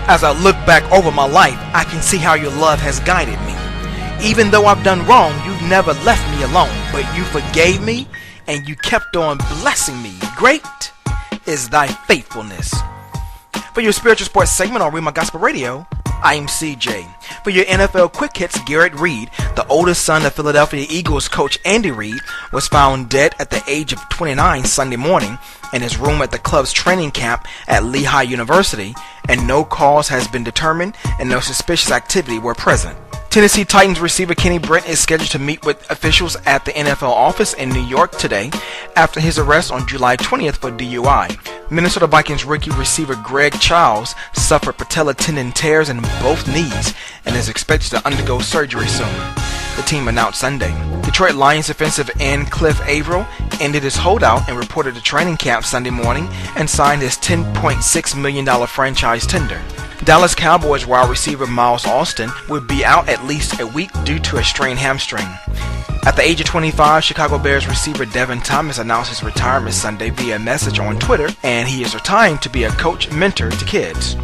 As I look back over my life, I can see how your love has guided me. Even though I've done wrong, you've never left me alone, but you forgave me and you kept on blessing me. Great is thy faithfulness. For your spiritual sports segment on Read My Gospel Radio, I am CJ. For your NFL quick hits, Garrett Reid, the oldest son of Philadelphia Eagles coach Andy Reid, was found dead at the age of 29 Sunday morning in his room at the club's training camp at Lehigh University, and no cause has been determined and no suspicious activity were present. Tennessee Titans receiver Kenny Brent is scheduled to meet with officials at the NFL office in New York today after his arrest on July 20th for DUI. Minnesota Vikings rookie receiver Greg Charles suffered patella tendon tears in both knees and is expected to undergo surgery soon, the team announced Sunday. Detroit Lions defensive end Cliff Averill ended his holdout and reported to training camp Sunday morning and signed his $10.6 million franchise tender. Dallas Cowboys wide receiver Miles Austin would be out at least a week due to a strained hamstring. At the age of 25, Chicago Bears receiver Devin Thomas announced his retirement Sunday via a message on Twitter, and he is retiring to be a coach mentor to kids.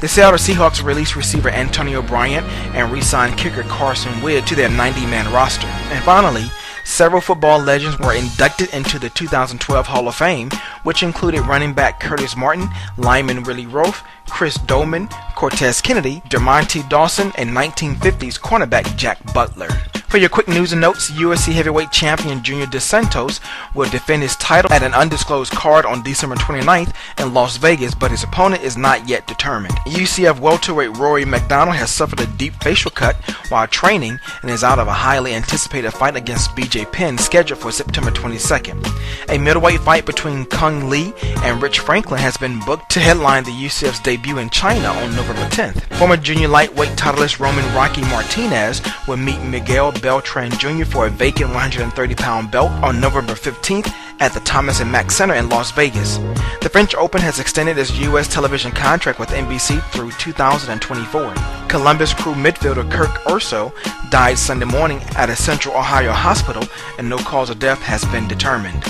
The Seattle Seahawks released receiver Antonio Bryant and re-signed kicker Carson Wentz to their 90-man roster. And finally, several football legends were inducted into the 2012 Hall of Fame, which included running back Curtis Martin, lineman Willie Roaf, Chris Doman, Cortez Kennedy, DeMonte Dawson, and 1950s cornerback Jack Butler. For your quick news and notes, UFC heavyweight champion Junior Dos Santos will defend his title at an undisclosed card on December 29th in Las Vegas, but his opponent is not yet determined. UCF welterweight Rory McDonald has suffered a deep facial cut while training and is out of a highly anticipated fight against BJ Penn scheduled for September 22nd. A middleweight fight between Kung Lee and Rich Franklin has been booked to headline the UCF's debut in China on November 10th. Former junior lightweight titleist Roman Rocky Martinez will meet Miguel Beltran Jr. for a vacant 130-pound belt on November 15th at the Thomas & Mack Center in Las Vegas. The French Open has extended its U.S. television contract with NBC through 2024. Columbus Crew midfielder Kirk Urso died Sunday morning at a Central Ohio hospital, and no cause of death has been determined.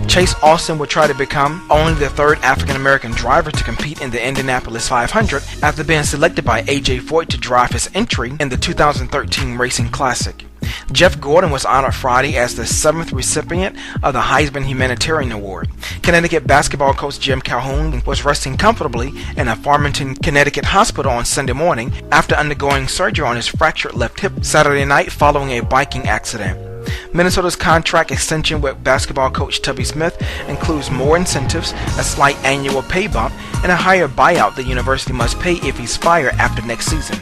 Chase Austin will try to become only the third African-American driver to compete in the Indianapolis 500 after being selected by A.J. Foyt to drive his entry in the 2013 Racing Classic. Jeff Gordon was honored Friday as the 7th recipient of the Heisman Humanitarian Award. Connecticut basketball coach Jim Calhoun was resting comfortably in a Farmington, Connecticut hospital on Sunday morning after undergoing surgery on his fractured left hip Saturday night following a biking accident. Minnesota's contract extension with basketball coach Tubby Smith includes more incentives, a slight annual pay bump, and a higher buyout the university must pay if he's fired after next season.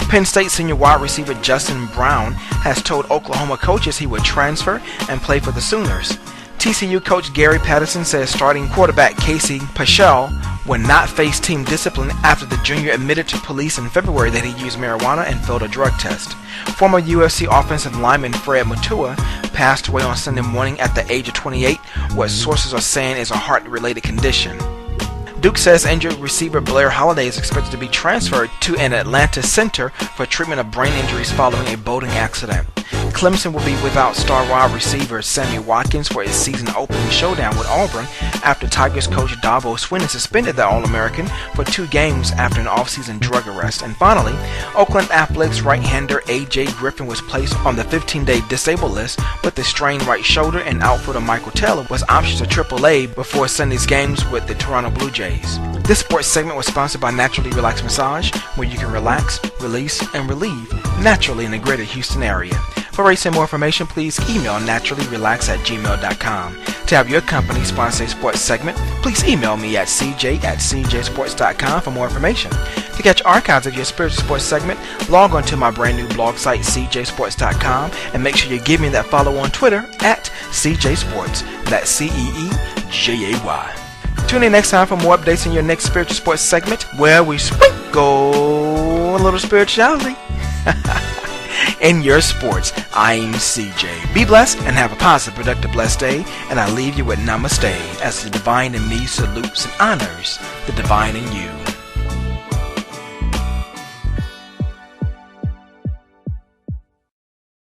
Penn State senior wide receiver Justin Brown has told Oklahoma coaches he would transfer and play for the Sooners. TCU coach Gary Patterson says starting quarterback Casey Paschal will not face team discipline after the junior admitted to police in February that he used marijuana and failed a drug test. Former UFC offensive lineman Fred Mutua passed away on Sunday morning at the age of 28, what sources are saying is a heart-related condition. Duke says injured receiver Blair Holliday is expected to be transferred to an Atlanta center for treatment of brain injuries following a boating accident. Clemson will be without star wide receiver Sammy Watkins for his season opening showdown with Auburn after Tigers coach Dabo Swinney suspended the All-American for 2 games after an off-season drug arrest. And finally, Oakland Athletics right-hander A.J. Griffin was placed on the 15-day disabled list with a strained right shoulder, and outfielder Michael Taylor was optioned to AAA before Sunday's games with the Toronto Blue Jays. This sports segment was sponsored by Naturally Relax Massage, where you can relax, release, and relieve naturally in the greater Houston area. For rates and more information, please email naturallyrelax@gmail.com. To have your company sponsor a sports segment, please email me at cj@cjsports.com for more information. To catch archives of your spiritual sports segment, log on to my brand new blog site, cjsports.com, and make sure you give me that follow on Twitter at CJSports. That's CEEJAY. Tune in next time for more updates in your next spiritual sports segment, where we sprinkle a little spirituality in your sports. I'm CJ. Be blessed and have a positive, productive, blessed day. And I leave you with namaste as the divine in me salutes and honors the divine in you.